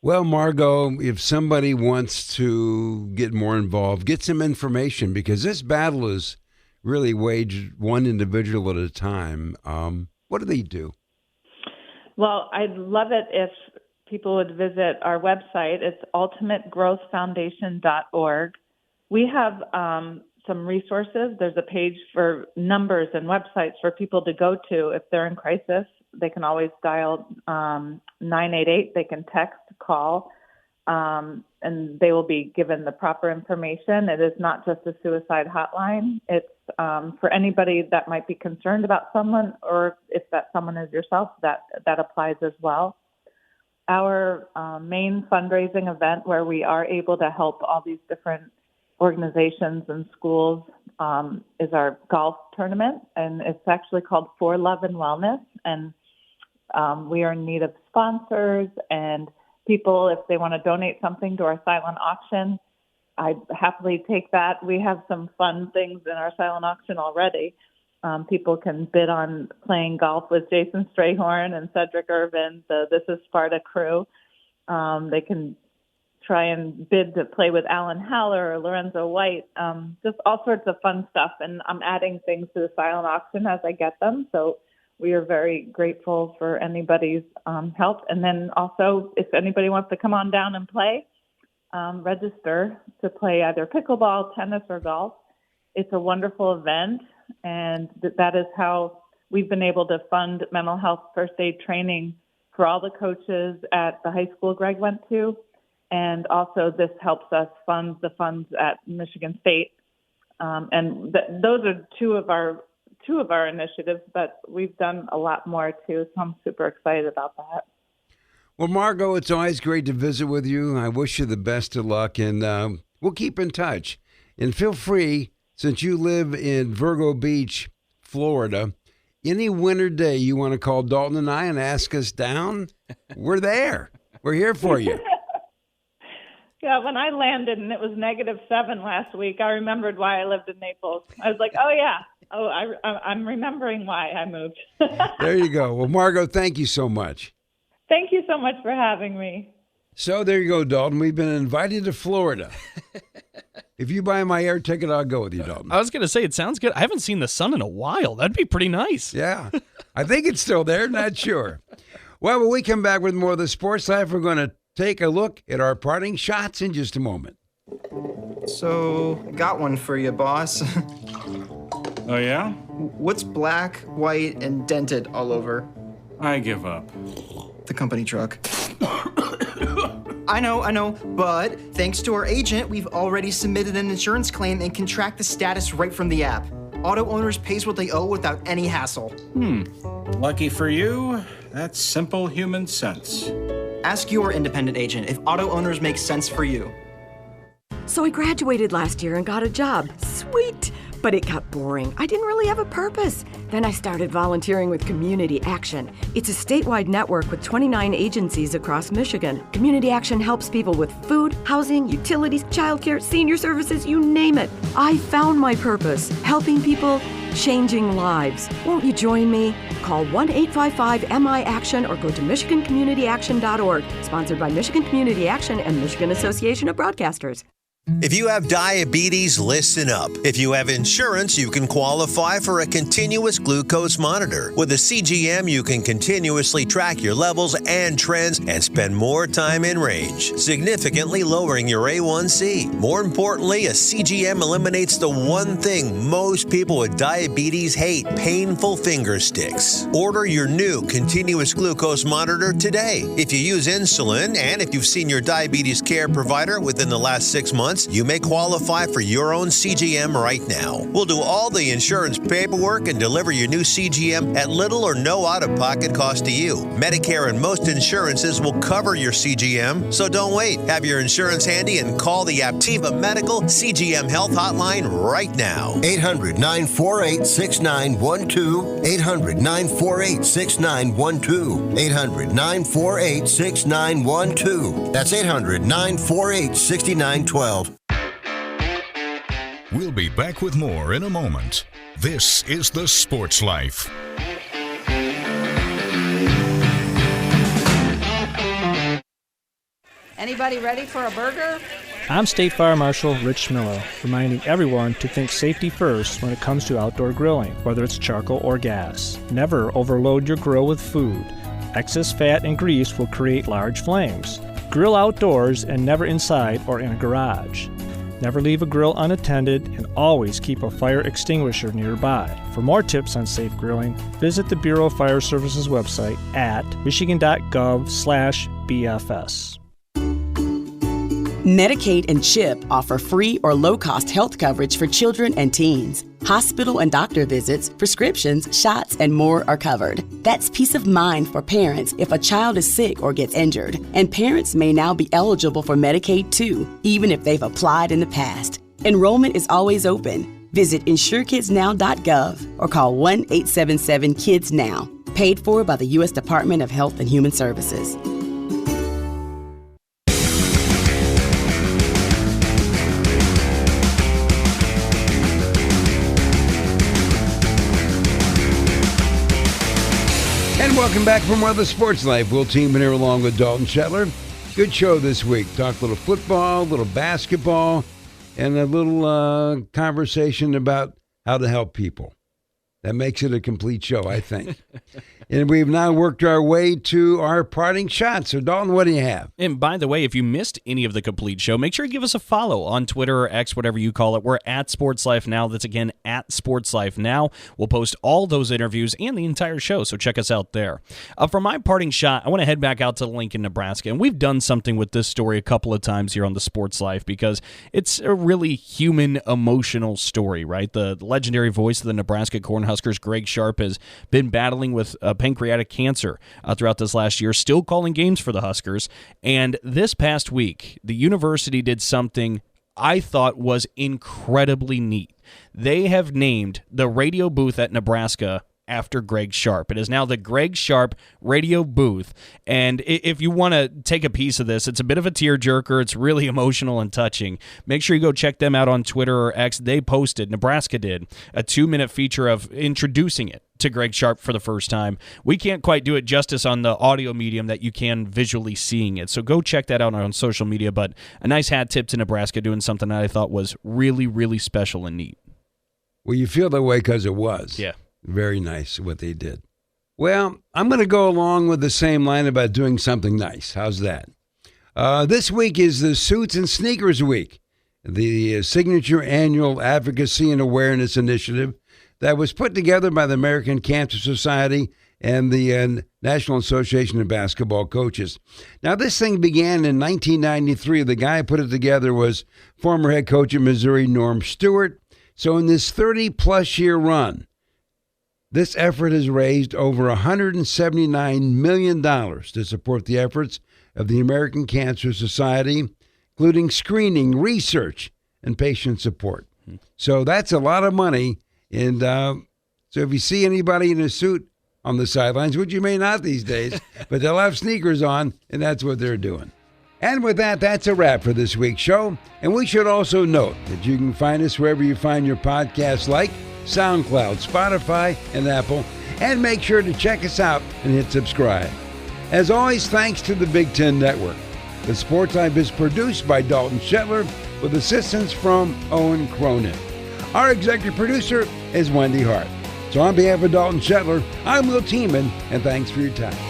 Well, Margot, if somebody wants to get more involved, get some information, because this battle is really waged one individual at a time. What do they do? Well, I'd love it if people would visit our website. It's ultimategrowthfoundation.org. We have some resources. There's a page for numbers and websites for people to go to if they're in crisis. They can always dial 988. They can text, call, and they will be given the proper information. It is not just a suicide hotline. It's for anybody that might be concerned about someone, or if that someone is yourself, that applies as well. Our main fundraising event, where we are able to help all these different organizations and schools, is our golf tournament, and it's actually called For Love and Wellness. And we are in need of sponsors and people, if they want to donate something to our silent auction, I'd happily take that. We have some fun things in our silent auction already. People can bid on playing golf with Jason Strayhorn and Cedric Irvin, the This Is Sparta crew. They can try and bid to play with Alan Haller or Lorenzo White, just all sorts of fun stuff. And I'm adding things to the silent auction as I get them. So we are very grateful for anybody's help. And then also, if anybody wants to come on down and play, register to play either pickleball, tennis, or golf. It's a wonderful event, and that is how we've been able to fund mental health first aid training for all the coaches at the high school Greg went to. And also this helps us fund the funds at Michigan State. And those are two of our initiatives, but we've done a lot more too. So I'm super excited about that. Well, Margot, it's always great to visit with you. I wish you the best of luck, and we'll keep in touch. And feel free, since you live in Virgo Beach, Florida, any winter day you want to call Dalton and I and ask us down, we're there. We're here for you. Yeah, when I landed and it was -7 last week, I remembered why I lived in Naples. I was like, oh, yeah. Oh, I'm remembering why I moved. There you go. Well, Margot, thank you so much. Thank you so much for having me. So there you go, Dalton. We've been invited to Florida. If you buy my air ticket, I'll go with you, Dalton. I was going to say, it sounds good. I haven't seen the sun in a while. That'd be pretty nice. Yeah. I think it's still there. Not sure. Well, when we come back with more of the Sports Life, we're going to take a look at our parting shots in just a moment. So, got one for you, boss. Oh, yeah? What's black, white, and dented all over? I give up. The company truck. I know, but thanks to our agent, we've already submitted an insurance claim and can track the status right from the app. Auto owners pays what they owe without any hassle. Lucky for you, that's simple human sense. Ask your independent agent if auto owners make sense for you. So I graduated last year and got a job. Sweet! But it got boring. I didn't really have a purpose. Then I started volunteering with Community Action. It's a statewide network with 29 agencies across Michigan. Community Action helps people with food, housing, utilities, childcare, senior services, you name it. I found my purpose, helping people, changing lives. Won't you join me? Call 1-855-MI-ACTION or go to MichiganCommunityAction.org. Sponsored by Michigan Community Action and Michigan Association of Broadcasters. If you have diabetes, listen up. If you have insurance, you can qualify for a continuous glucose monitor. With a CGM, you can continuously track your levels and trends and spend more time in range, significantly lowering your A1C. More importantly, a CGM eliminates the one thing most people with diabetes hate: painful finger sticks. Order your new continuous glucose monitor today. If you use insulin and if you've seen your diabetes care provider within the last 6 months, you may qualify for your own CGM right now. We'll do all the insurance paperwork and deliver your new CGM at little or no out-of-pocket cost to you. Medicare and most insurances will cover your CGM, so don't wait. Have your insurance handy and call the Aptiva Medical CGM Health Hotline right now. 800-948-6912. 800-948-6912. 800-948-6912. That's 800-948-6912. We'll be back with more in a moment. This is The Sports Life. Anybody ready for a burger? I'm State Fire Marshal Rich Miller, reminding everyone to think safety first when it comes to outdoor grilling, whether it's charcoal or gas. Never overload your grill with food. Excess fat and grease will create large flames. Grill outdoors and never inside or in a garage. Never leave a grill unattended, and always keep a fire extinguisher nearby. For more tips on safe grilling, visit the Bureau of Fire Services website at michigan.gov/BFS. Medicaid and CHIP offer free or low-cost health coverage for children and teens. Hospital and doctor visits, prescriptions, shots, and more are covered. That's peace of mind for parents if a child is sick or gets injured. And parents may now be eligible for Medicaid too, even if they've applied in the past. Enrollment is always open. Visit insurekidsnow.gov or call 1-877-KIDS-NOW. Paid for by the U.S. Department of Health and Human Services. And welcome back from Weather Sports Life. We'll team in here along with Dalton Shetler. Good show this week. Talk a little football, a little basketball, and a little conversation about how to help people. That makes it a complete show, I think. And we've now worked our way to our parting shots. So, Dalton, what do you have? And by the way, if you missed any of the complete show, make sure you give us a follow on Twitter or X, whatever you call it. We're at Sports Life Now. That's, again, at Sports Life Now. We'll post all those interviews and the entire show, so check us out there. For my parting shot, I want to head back out to Lincoln, Nebraska. And we've done something with this story a couple of times here on the Sports Life because it's a really human, emotional story, right? The legendary voice of the Nebraska Cornhuskers, Greg Sharp, has been battling with pancreatic cancer throughout this last year, still calling games for the Huskers. And this past week, the university did something I thought was incredibly neat. They have named the radio booth at Nebraska after Greg Sharp. It is now the Greg Sharp radio booth. And if you want to take a piece of this, it's a bit of a tearjerker. It's really emotional and touching. Make sure you go check them out on Twitter or X. They posted, Nebraska did, a 2-minute feature of introducing it to Greg Sharp for the first time. We can't quite do it justice on the audio medium that you can visually seeing it. So go check that out on social media. But a nice hat tip to Nebraska doing something that I thought was really, really special and neat. Well, you feel that way because it was. Yeah. Very nice what they did. Well, I'm going to go along with the same line about doing something nice. How's that? This week is the Suits and Sneakers Week, the signature annual advocacy and awareness initiative that was put together by the American Cancer Society and the National Association of Basketball Coaches. Now, this thing began in 1993. The guy who put it together was former head coach at Missouri, Norm Stewart. So in this 30-plus year run, this effort has raised over $179 million to support the efforts of the American Cancer Society, including screening, research, and patient support. So that's a lot of money. And so if you see anybody in a suit on the sidelines, which you may not these days, but they'll have sneakers on, and that's what they're doing. And with that, that's a wrap for this week's show. And we should also note that you can find us wherever you find your podcasts, like SoundCloud, Spotify, and Apple. And make sure to check us out and hit subscribe. As always, thanks to the Big Ten Network. The Sports Life is produced by Dalton Shetler with assistance from Owen Cronin. Our executive producer is Wendy Hart. So on behalf of Dalton Shetler, I'm Will Tiemann, and thanks for your time.